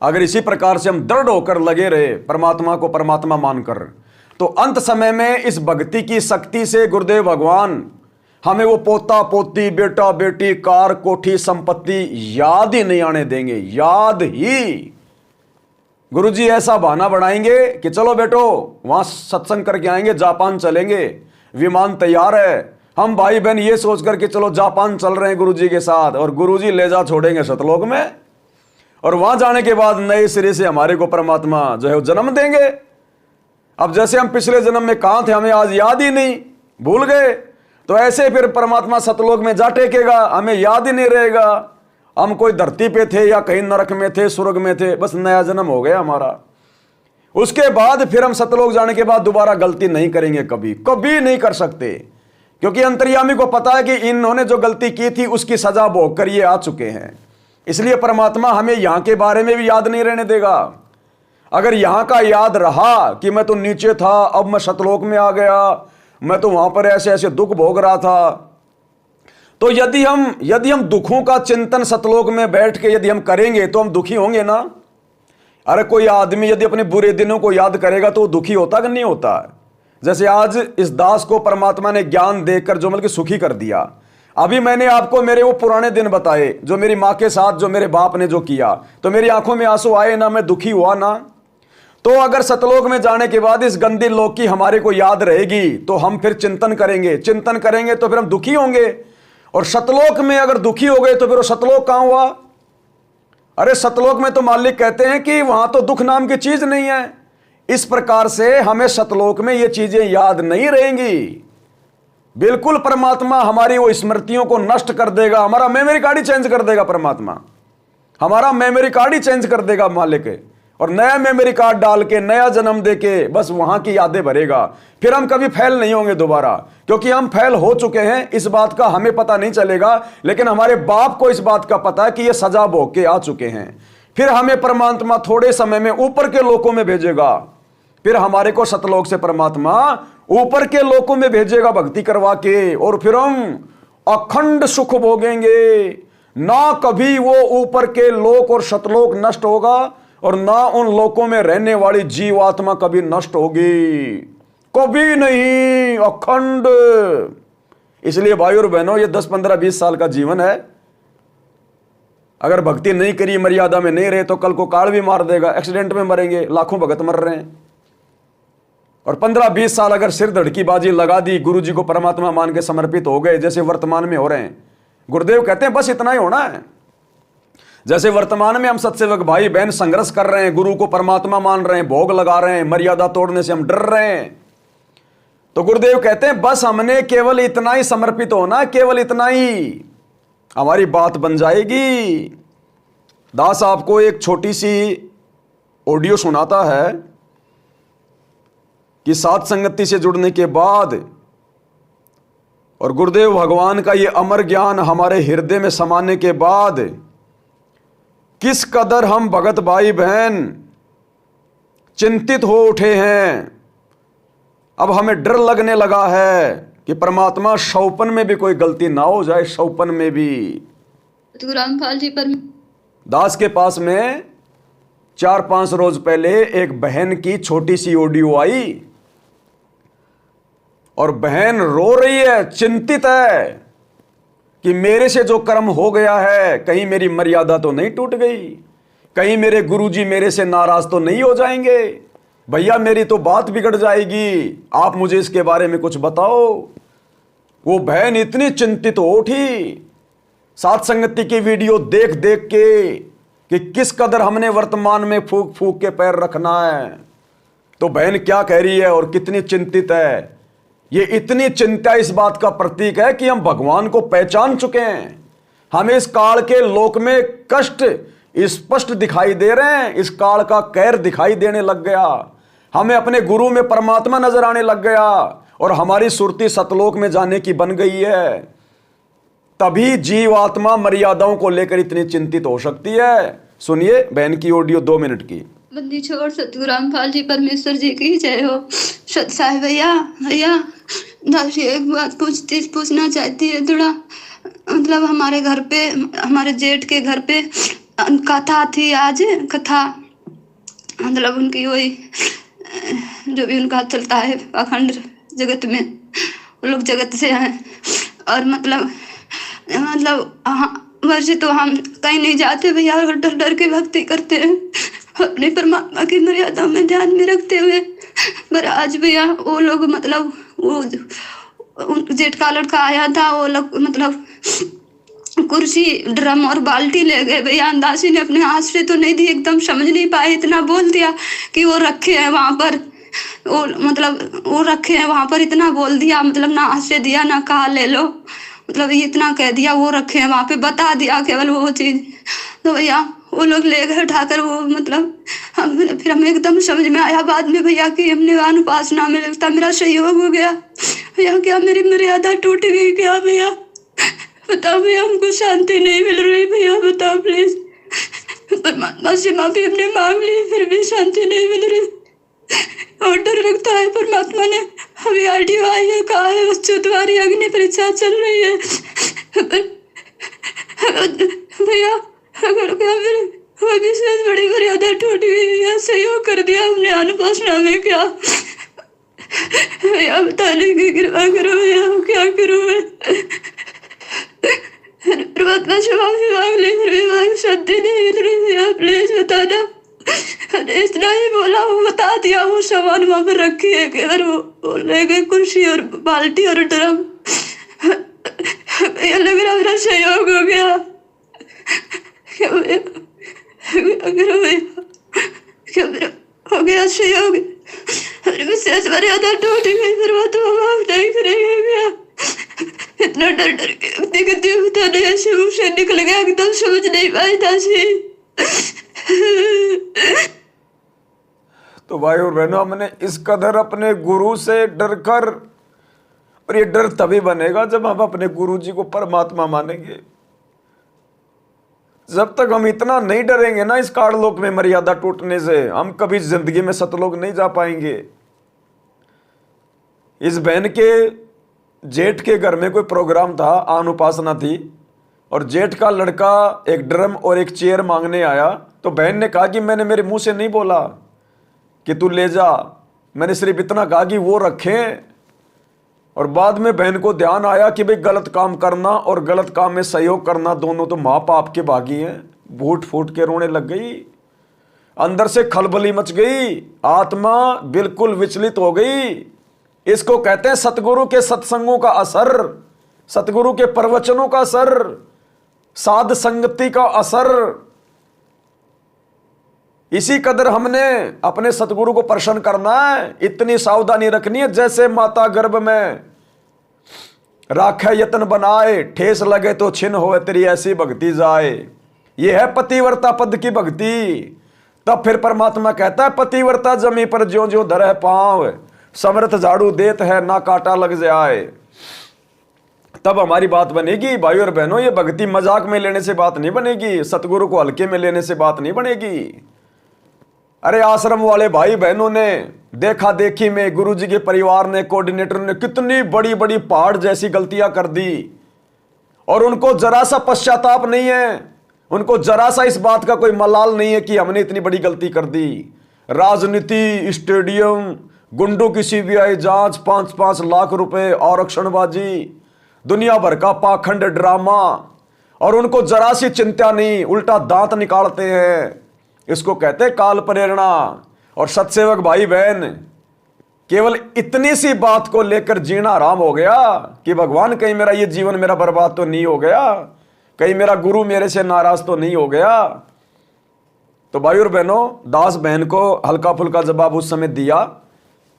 अगर इसी प्रकार से हम दृढ़ होकर लगे रहे परमात्मा को परमात्मा मानकर, तो अंत समय में इस भक्ति की शक्ति से गुरुदेव भगवान हमें वो पोता पोती, बेटा बेटी, कार कोठी, संपत्ति याद ही नहीं आने देंगे। याद ही गुरुजी ऐसा बहाना बनाएंगे कि चलो बेटो वहां सत्संग करके आएंगे, जापान चलेंगे, विमान तैयार है, हम भाई बहन ये सोच करके चलो जापान चल रहे हैं गुरुजी के साथ, और गुरुजी ले जा छोड़ेंगे सतलोक में। और वहां जाने के बाद नए सिरे से हमारे को परमात्मा जो है वो जन्म देंगे। अब जैसे हम पिछले जन्म में कहां थे हमें आज याद ही नहीं, भूल गए, तो ऐसे फिर परमात्मा सतलोक में जा टेकेगा, हमें याद ही नहीं रहेगा हम कोई धरती पे थे या कहीं नरक में थे, स्वर्ग में थे, बस नया जन्म हो गया हमारा। उसके बाद फिर हम सतलोक जाने के बाद दोबारा गलती नहीं करेंगे, कभी नहीं कर सकते, क्योंकि अंतर्यामी को पता है कि इन्होंने जो गलती की थी उसकी सजा भोग कर ये आ चुके हैं। इसलिए परमात्मा हमें यहां के बारे में भी याद नहीं रहने देगा। अगर यहां का याद रहा कि मैं तो नीचे था, अब मैं सतलोक में आ गया, मैं तो वहां पर ऐसे ऐसे दुख भोग रहा था, तो यदि हम दुखों का चिंतन सतलोक में बैठ के यदि हम करेंगे तो हम दुखी होंगे ना। अरे कोई आदमी यदि अपने बुरे दिनों को याद करेगा तो वो दुखी होता कि नहीं होता। जैसे आज इस दास को परमात्मा ने ज्ञान देकर जो मतलब सुखी कर दिया। अभी मैंने आपको मेरे वो पुराने दिन बताए जो मेरी माँ के साथ जो मेरे बाप ने जो किया, तो मेरी आंखों में आंसू आए ना, मैं दुखी हुआ ना। तो अगर सतलोक में जाने के बाद इस गंदे लोक की हमारे को याद रहेगी तो हम फिर चिंतन करेंगे तो फिर हम दुखी होंगे। और सतलोक में अगर दुखी हो गए तो फिर वो सतलोक कहां हुआ। अरे सतलोक में तो मालिक कहते हैं कि वहां तो दुख नाम की चीज नहीं है। इस प्रकार से हमें सतलोक में ये चीजें याद नहीं रहेंगी। बिल्कुल परमात्मा हमारी वो स्मृतियों को नष्ट कर देगा, हमारा मेमोरी कार्ड ही चेंज कर देगा परमात्मा, हमारा मेमोरी कार्ड ही चेंज कर देगा मालिक, और नया मेमोरी कार्ड डाल के नया जन्म दे के बस वहां की यादें भरेगा। फिर हम कभी फेल नहीं होंगे दोबारा, क्योंकि हम फेल हो चुके हैं। इस बात का हमें पता नहीं चलेगा, लेकिन हमारे बाप को इस बात का पता है कि ये सजा भोग के आ चुके हैं। फिर हमें परमात्मा थोड़े समय में ऊपर के लोकों में भेजेगा, फिर हमारे को सतलोक से परमात्मा ऊपर के लोकों में भेजेगा भक्ति करवा के, और फिर हम अखंड सुख भोगेंगे। ना कभी वो ऊपर के लोक और सतलोक नष्ट होगा, और ना उन लोकों में रहने वाली जीवात्मा कभी नष्ट होगी, कभी नहीं, अखंड। इसलिए भाई और बहनों, ये 10, 15, 20 साल का जीवन है। अगर भक्ति नहीं करी, मर्यादा में नहीं रहे, तो कल को काल भी मार देगा, एक्सीडेंट में मरेंगे, लाखों भगत मर रहे हैं। और 15-20 साल अगर सिर धड़की बाजी लगा दी, गुरु जी को परमात्मा मान के समर्पित हो गए, जैसे वर्तमान में हो रहे हैं। गुरुदेव कहते हैं बस इतना ही होना है। जैसे वर्तमान में हम सत्सेवक भाई बहन संघर्ष कर रहे हैं, गुरु को परमात्मा मान रहे हैं, भोग लगा रहे हैं, मर्यादा तोड़ने से हम डर रहे हैं, तो गुरुदेव कहते हैं बस हमने केवल इतना ही समर्पित होना, केवल इतना ही हमारी बात बन जाएगी। दास आपको एक छोटी सी ऑडियो सुनाता है कि सात संगति से जुड़ने के बाद और गुरुदेव भगवान का ये अमर ज्ञान हमारे हृदय में समाने के बाद किस कदर हम भगत भाई बहन चिंतित हो उठे हैं। अब हमें डर लगने लगा है कि परमात्मा शौपन में भी कोई गलती ना हो जाए, शौपन में भी। रामपाल जी पर दास के पास में 4-5 रोज पहले एक बहन की छोटी सी ऑडियो आई, और बहन रो रही है, चिंतित है कि मेरे से जो कर्म हो गया है, कहीं मेरी मर्यादा तो नहीं टूट गई, कहीं मेरे गुरुजी मेरे से नाराज तो नहीं हो जाएंगे, भैया मेरी तो बात बिगड़ जाएगी, आप मुझे इसके बारे में कुछ बताओ। वो बहन इतनी चिंतित हो उठी सात संगति की वीडियो देख देख के कि किस कदर हमने वर्तमान में फूक फूक के पैर रखना है। तो बहन क्या कह रही है और कितनी चिंतित है। ये इतनी चिंता इस बात का प्रतीक है कि हम भगवान को पहचान चुके हैं। हमें इस काल के लोक में कष्ट स्पष्ट दिखाई दे रहे हैं, इस काल का कहर दिखाई देने लग गया, हमें अपने गुरु में परमात्मा नजर आने लग गया, और हमारी सुरती सतलोक में जाने की बन गई है। तभी जीवात्मा मर्यादाओं को लेकर इतनी चिंतित हो सकती है। सुनिए बहन की ऑडियो 2 मिनट की। बंदी छोड़ सतगुरु रामपाल जी परमेश्वर जी की जय हो। सत साहिब भैया दास एक बात पूछना चाहती है थोड़ा। मतलब हमारे घर पे, हमारे जेठ के घर पे कथा थी आज, कथा मतलब उनकी वही जो भी उनका चलता है अखंड जगत में, वो लोग जगत से हैं। और मतलब वैसे तो हम कहीं नहीं जाते भैया, और डर डर के भक्ति करते हैं अपने परमात्मा की मर्यादा में ध्यान में रखते हुए। पर आज भैया वो लोग मतलब वो जेठ का लड़का आया था, वो लोग मतलब कुर्सी ड्रम और बाल्टी ले गए भैया। अंदाजी ने अपने हाथ से तो नहीं दी, एकदम समझ नहीं पाए, इतना बोल दिया कि वो रखे हैं वहां पर, वो मतलब वो रखे हैं वहां पर, इतना बोल दिया, मतलब ना हाथ से दिया ना कहा ले लो, मतलब इतना कह दिया वो रखे हैं वहां पे, बता दिया केवल वो चीज। तो भैया वो लोग ले गए उठाकर वो, मतलब फिर हमें एकदम समझ में आया बाद में भैया कि हमने अनुपासना में लगता मेरा सहयोग हो गया भैया। क्या मेरी मर्यादा टूट गई क्या भैया? बताओ भैया, हमको शांति नहीं मिल रही भैया, बताओ प्लीज। परमात्मा से माफी हमने मांग ली, फिर भी शांति नहीं मिल रही। ऑर्डर रखता है परमात्मा ने, अभी आरटीओ आई है, कहा है बच्चों तुम्हारी अग्नि परीक्षा चल रही है। भैया अगर क्या फिर अभी से बड़ी मर्यादा टूट गई है, सहयोग कर दिया हमने अनुपासना में, क्या भैया बताने की कृपा करो भैया, क्या करूं मैं। परमात्मा से माफी मांग ली, फिर भी मांग शांति नहीं मिल रही भैया, प्लीज बता दो। इतना ही बोला, वो बता दिया, वो सामान वहां पर रखी है केवल, वो ले गए कुर्सी और बाल्टी और ड्रम। भैया लग रहा मेरा सहयोग हो गया, क्या भैया करो भैया, क्या मेरा हो गया सहयोग। विशेष मर्यादा टूट गई, परमात्मा माफ नहीं करेंगे भैया। इतना डर डर के व्यक्ति बताने ऐसे मुंह से निकल गया, एकदम समझ नहीं पाई था सी। तो भाई और बहनों, हमने इस कदर अपने गुरु से डर कर, और ये डर तभी बनेगा जब हम अपने गुरु जी को परमात्मा मानेंगे। जब तक हम इतना नहीं डरेंगे ना इस काललोक में मर्यादा टूटने से, हम कभी जिंदगी में सतलोक नहीं जा पाएंगे। इस बहन के जेठ के घर में कोई प्रोग्राम था, आन उपासना थी, और जेठ का लड़का एक ड्रम और एक चेयर मांगने आया। तो बहन ने कहा कि मैंने मेरे मुंह से नहीं बोला कि तू ले जा, मैंने सिर्फ इतना कहा कि वो रखें। और बाद में बहन को ध्यान आया कि भाई गलत काम करना और गलत काम में सहयोग करना दोनों तो माँ बाप के भागी हैं। फूट फूट के रोने लग गई, अंदर से खलबली मच गई, आत्मा बिल्कुल विचलित हो गई। इसको कहते हैं सतगुरु के सत्संगों का असर, सतगुरु के प्रवचनों का असर, साध संगति का असर। इसी कदर हमने अपने सतगुरु को प्रसन्न करना है, इतनी सावधानी रखनी है। जैसे माता गर्भ में राखे यत्न बनाए, ठेस लगे तो छिन्न होए तेरी ऐसी भक्ति जाए। यह है पतिव्रता पद की भक्ति। तब फिर परमात्मा कहता है पतिव्रता जमी पर ज्यों ज्यों धरे पांव, समर्थ झाड़ू देत है ना काटा लग जाए। तब हमारी बात बनेगी। भाई और बहनों, ये भक्ति मजाक में लेने से बात नहीं बनेगी, सतगुरु को हल्के में लेने से बात नहीं बनेगी। अरे आश्रम वाले भाई बहनों ने देखा देखी में, गुरु जी के परिवार ने, कोऑर्डिनेटर ने कितनी बड़ी बड़ी पहाड़ जैसी गलतियां कर दी, और उनको जरा सा पश्चाताप नहीं है, उनको जरा सा इस बात का कोई मलाल नहीं है कि हमने इतनी बड़ी गलती कर दी। राजनीति, स्टेडियम, गुंडों की सीबीआई जांच, 5-5 लाख रुपए, आरक्षणबाजी, दुनिया भर का पाखंड ड्रामा, और उनको जरा सी चिंता नहीं, उल्टा दांत निकालते हैं। इसको कहते हैं काल प्रेरणा। और सत्सेवक भाई बहन, केवल इतनी सी बात को लेकर जीना आराम हो गया कि भगवान कहीं मेरा ये जीवन मेरा बर्बाद तो नहीं हो गया, कहीं मेरा गुरु मेरे से नाराज तो नहीं हो गया। तो भाई और बहनों, दास बहन को हल्का फुल्का जवाब उस समय दिया,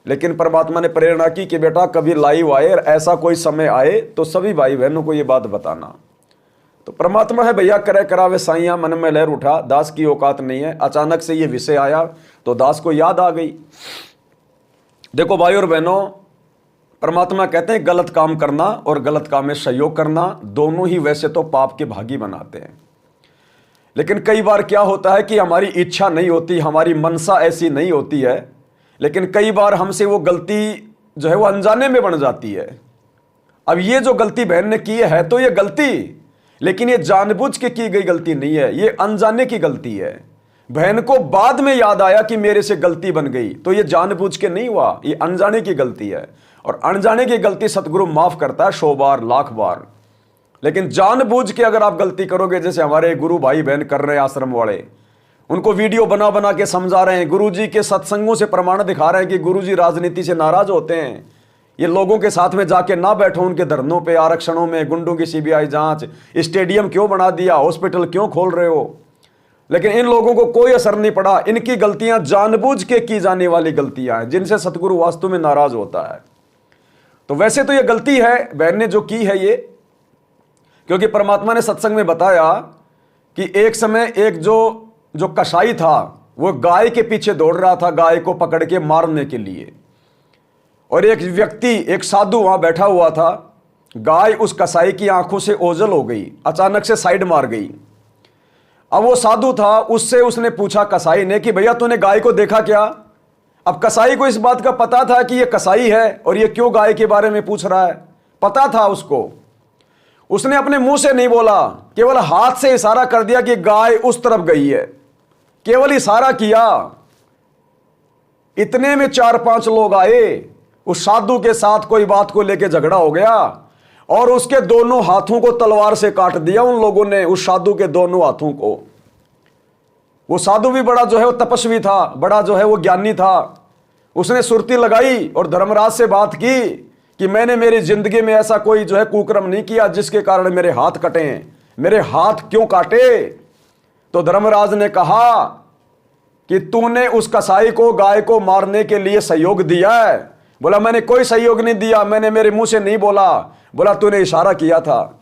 लेकिन परमात्मा ने प्रेरणा की कि बेटा कभी लाइव आए और ऐसा कोई समय आए तो सभी भाई बहनों को ये बात बताना। तो परमात्मा है भैया, करे करावे साइया, मन में लहर उठा, दास की औकात नहीं है। अचानक से ये विषय आया तो दास को याद आ गई। देखो भाई और बहनों, परमात्मा कहते हैं गलत काम करना और गलत काम में सहयोग करना दोनों ही वैसे तो पाप के भागी बनाते हैं, लेकिन कई बार क्या होता है कि हमारी इच्छा नहीं होती, हमारी मनसा ऐसी नहीं होती है, लेकिन कई बार हमसे वो गलती जो है वो अनजाने में बन जाती है। अब ये जो गलती बहन ने की है तो ये गलती, लेकिन ये जानबूझ के की गई गलती नहीं है, ये अनजाने की गलती है। बहन को बाद में याद आया कि मेरे से गलती बन गई, तो ये जानबूझ के नहीं हुआ, ये अनजाने की गलती है। और अनजाने की गलती सतगुरु माफ करता है 100 बार, लाख बार। लेकिन जानबूझ के अगर आप गलती करोगे, जैसे हमारे गुरु भाई बहन कर रहे हैं आश्रम वाले, उनको वीडियो बना बना के समझा रहे हैं, गुरुजी के सत्संगों से प्रमाण दिखा रहे हैं कि गुरुजी राजनीति से नाराज होते हैं, ये लोगों के साथ में जाके ना बैठो उनके धरनों पे, आरक्षणों में, गुंडों की सीबीआई जांच, स्टेडियम क्यों बना दिया, हॉस्पिटल क्यों खोल रहे हो। लेकिन इन लोगों को कोई असर नहीं पड़ा। इनकी गलतियां जानबूझ के की जाने वाली गलतियां हैं, जिनसे सतगुरु वास्तव में नाराज होता है। तो वैसे तो ये गलती है बहन ने जो की है ये, क्योंकि परमात्मा ने सत्संग में बताया कि एक समय एक जो कसाई था वो गाय के पीछे दौड़ रहा था, गाय को पकड़ के मारने के लिए। और एक व्यक्ति, एक साधु वहां बैठा हुआ था, गाय उस कसाई की आंखों से ओझल हो गई, अचानक से साइड मार गई। अब वो साधु था, उससे उसने पूछा कसाई ने कि भैया तूने गाय को देखा क्या? अब कसाई को इस बात का पता था कि ये कसाई है और ये क्यों गाय के बारे में पूछ रहा है, पता था उसको। उसने अपने मुंह से नहीं बोला, केवल हाथ से इशारा कर दिया कि गाय उस तरफ गई है, केवल इशारा किया। इतने में 4-5 लोग आए, उस साधु के साथ कोई बात को लेकर झगड़ा हो गया और उसके दोनों हाथों को तलवार से काट दिया उन लोगों ने, उस साधु के दोनों हाथों को। वो साधु भी बड़ा जो है वो तपस्वी था, बड़ा जो है वो ज्ञानी था। उसने सुरती लगाई और धर्मराज से बात की कि मैंने मेरी जिंदगी में ऐसा कोई जो है कुकर्म नहीं किया जिसके कारण मेरे हाथ कटे हैं, मेरे हाथ क्यों काटे? तो धर्मराज ने कहा कि तूने उस कसाई को गाय को मारने के लिए सहयोग दिया है। बोला मैंने कोई सहयोग नहीं दिया, मैंने मेरे मुंह से नहीं बोला। बोला तूने इशारा किया था,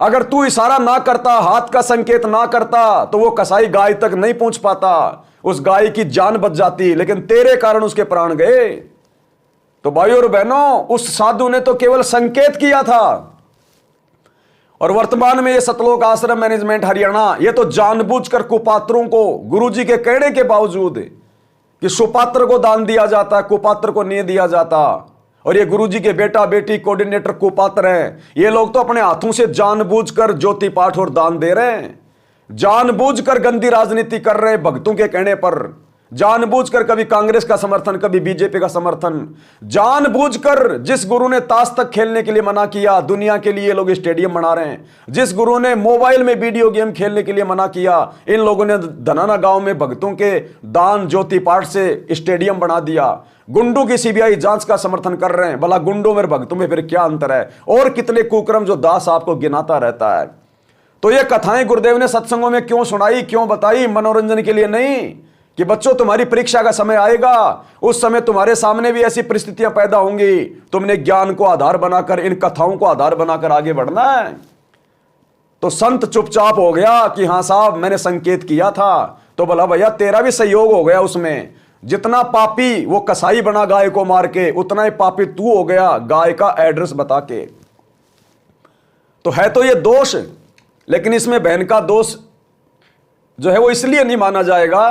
अगर तू इशारा ना करता, हाथ का संकेत ना करता, तो वो कसाई गाय तक नहीं पहुंच पाता, उस गाय की जान बच जाती, लेकिन तेरे कारण उसके प्राण गए। तो भाइयों और बहनों, उस साधु ने तो केवल संकेत किया था। और वर्तमान में ये सतलोक आश्रम मैनेजमेंट हरियाणा ये तो जानबूझकर कुपात्रों को गुरुजी के कहने के बावजूद कि सुपात्र को दान दिया जाता, कुपात्र को नहीं दिया जाता, और ये गुरुजी के बेटा बेटी कोऑर्डिनेटर कुपात्र हैं, ये लोग तो अपने हाथों से जानबूझकर ज्योति पाठ और दान दे रहे हैं, जानबूझकर गंदी राजनीति कर रहे हैं भक्तों के कहने पर, जानबूझकर कभी कांग्रेस का समर्थन, कभी बीजेपी का समर्थन, जानबूझकर जिस गुरु ने ताश तक खेलने के लिए मना किया, दुनिया के लिए लोग स्टेडियम बना रहे हैं, जिस गुरु ने मोबाइल में वीडियो गेम खेलने के लिए मना किया, इन लोगों ने धनाना गांव में भक्तों के दान ज्योति पाठ से स्टेडियम बना दिया। गुंडों की सीबीआई जांच का समर्थन कर रहे हैं, भला गुंडों में भक्तों में फिर क्या अंतर है? और कितने कुकर्म जो दास आपको गिनाता रहता है। तो ये कथाएं गुरुदेव ने सत्संगों में क्यों सुनाई, क्यों बताई? मनोरंजन के लिए नहीं, कि बच्चों तुम्हारी परीक्षा का समय आएगा, उस समय तुम्हारे सामने भी ऐसी परिस्थितियां पैदा होंगी, तुमने ज्ञान को आधार बनाकर, इन कथाओं को आधार बनाकर आगे बढ़ना है। तो संत चुपचाप हो गया कि हाँ साहब मैंने संकेत किया था। तो बोला भैया तेरा भी सहयोग हो गया उसमें, जितना पापी वो कसाई बना गाय को मार के, उतना ही पापी तू हो गया गाय का एड्रेस बता के। तो है तो ये दोष, लेकिन इसमें बहन का दोष जो है वो इसलिए नहीं माना जाएगा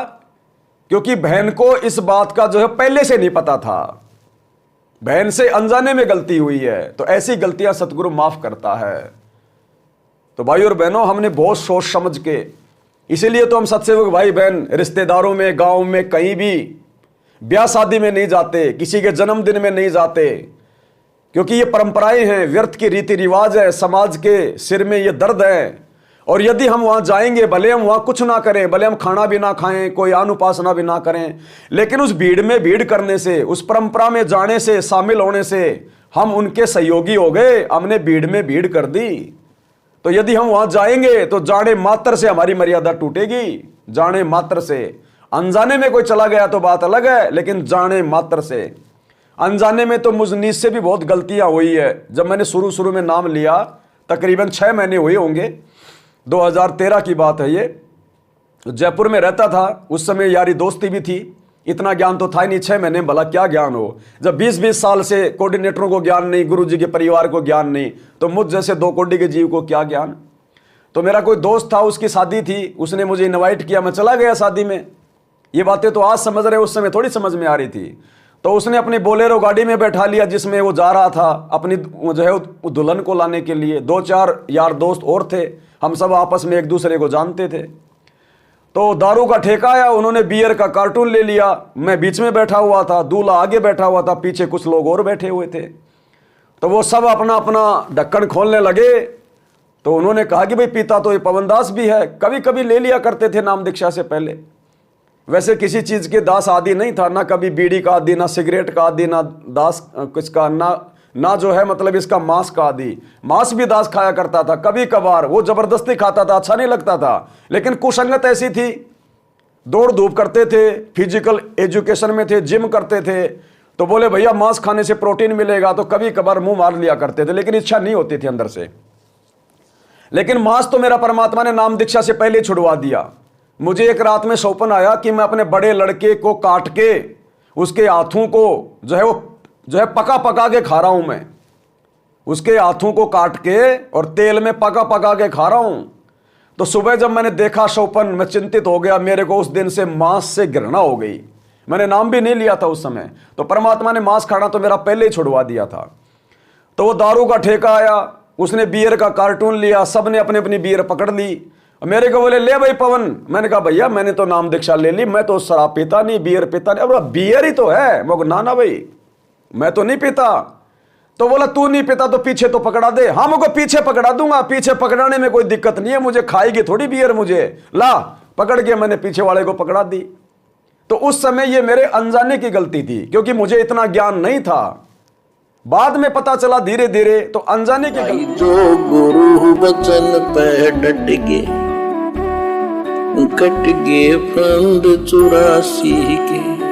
क्योंकि बहन को इस बात का जो है पहले से नहीं पता था, बहन से अनजाने में गलती हुई है, तो ऐसी गलतियां सतगुरु माफ करता है। तो भाई और बहनों, हमने बहुत सोच समझ के, इसीलिए तो हम सत्सेवक भाई बहन रिश्तेदारों में, गांव में, कहीं भी ब्याह शादी में नहीं जाते, किसी के जन्मदिन में नहीं जाते, क्योंकि ये परंपराएं हैं, व्यर्थ की रीति रिवाज है, समाज के सिर में ये दर्द है। और यदि हम वहां जाएंगे, भले हम वहां कुछ ना करें, भले हम खाना भी ना खाएं, कोई आन उपासना भी ना करें, लेकिन उस भीड़ में भीड़ करने से, उस परंपरा में जाने से, शामिल होने से हम उनके सहयोगी हो गए, हमने भीड़ में भीड़ कर दी। तो यदि हम वहां जाएंगे तो जाने मात्र से हमारी मर्यादा टूटेगी, जाने मात्र से। अनजाने में कोई चला गया तो बात अलग है, लेकिन जाने मात्र से। अनजाने में तो मुझ नीच से भी बहुत गलतियां हुई है। जब मैंने शुरू में नाम लिया, तकरीबन 6 महीने हुए होंगे, 2013 की बात है ये, जयपुर में रहता था, उस समय यारी दोस्ती भी थी, इतना ज्ञान तो था ही नहीं, 6 महीने भला क्या ज्ञान हो। जब 20-20 साल से कोऑर्डिनेटरों को ज्ञान नहीं, गुरुजी के परिवार को ज्ञान नहीं, तो मुझ जैसे 2 कोड़ी के जीव को क्या ज्ञान। तो मेरा कोई दोस्त था, उसकी शादी थी, उसने मुझे इनवाइट किया, मैं चला गया शादी में। ये बातें तो आज समझ रहे, उस समय थोड़ी समझ में आ रही थी। तो उसने अपनी बोलेरो गाड़ी में बैठा लिया जिसमें वो जा रहा था अपनी जो है दुल्हन को लाने के लिए। 2-4 यार दोस्त और थे, हम सब आपस में एक दूसरे को जानते थे। तो दारू का ठेका आया, उन्होंने बियर का कार्टून ले लिया, मैं बीच में बैठा हुआ था, दूल्हा आगे बैठा हुआ था, पीछे कुछ लोग और बैठे हुए थे। तो वो सब अपना अपना ढक्कन खोलने लगे। तो उन्होंने कहा कि भाई पीता तो ये पवनदास भी है, कभी कभी ले लिया करते थे नाम दीक्षा से पहले। वैसे किसी चीज के दास आदि नहीं था, ना कभी बीड़ी का आदि, ना सिगरेट का आदि, ना दास किसका, ना जो है मतलब इसका मांस का आदि। मांस भी दास खाया करता था कभी कभार, वो जबरदस्ती खाता था, अच्छा नहीं लगता था, लेकिन कुसंगत ऐसी थी। दौड़ धूप करते थे, फिजिकल एजुकेशन में थे, जिम करते थे, तो बोले भैया मांस खाने से प्रोटीन मिलेगा, तो कभी कभार मुंह मार लिया करते थे, लेकिन इच्छा नहीं होती थी अंदर से। लेकिन मांस तो मेरा परमात्मा ने नाम दीक्षा से पहले छुड़वा दिया। मुझे एक रात में सौपन आया कि मैं अपने बड़े लड़के को काट के उसके हाथों को जो है पका पका के खा रहा हूं मैं। उसके हाथों को काट के और तेल में पका पका के खा रहा हूं। तो सुबह जब मैंने देखा शोपन, मैं चिंतित हो गया। मेरे को उस दिन से मांस से घृणा हो गई। मैंने नाम भी नहीं लिया था उस समय, तो परमात्मा ने मांस खाना तो मेरा पहले ही छुड़वा दिया था। तो वो दारू का ठेका आया, उसने बियर का कार्टून लिया, सब ने अपनी अपनी बियर पकड़ ली। मेरे को बोले ले भाई पवन। मैंने कहा भैया मैंने तो नाम दीक्षा ले ली, मैं तो शराब पीता नहीं, बियर पीता नहीं। अब बियर ही तो है। मैं ना भाई मैं तो नहीं पीता। तो बोला तू नहीं पीता तो पीछे तो पकड़ा दे। हाँ मुझको पीछे पकड़ा दूंगा, पीछे पकड़ाने में कोई दिक्कत नहीं है, मुझे खाएगी थोड़ी बियर मुझे। ला पकड़ के मैंने पीछे वाले को पकड़ा दी। तो उस समय ये मेरे अनजाने की गलती थी, क्योंकि मुझे इतना ज्ञान नहीं था। बाद में पता चला धीरे धीरे, तो अनजाने की गलती। जो गुरु बचन पे डट गे, कट गे फंद 84 के।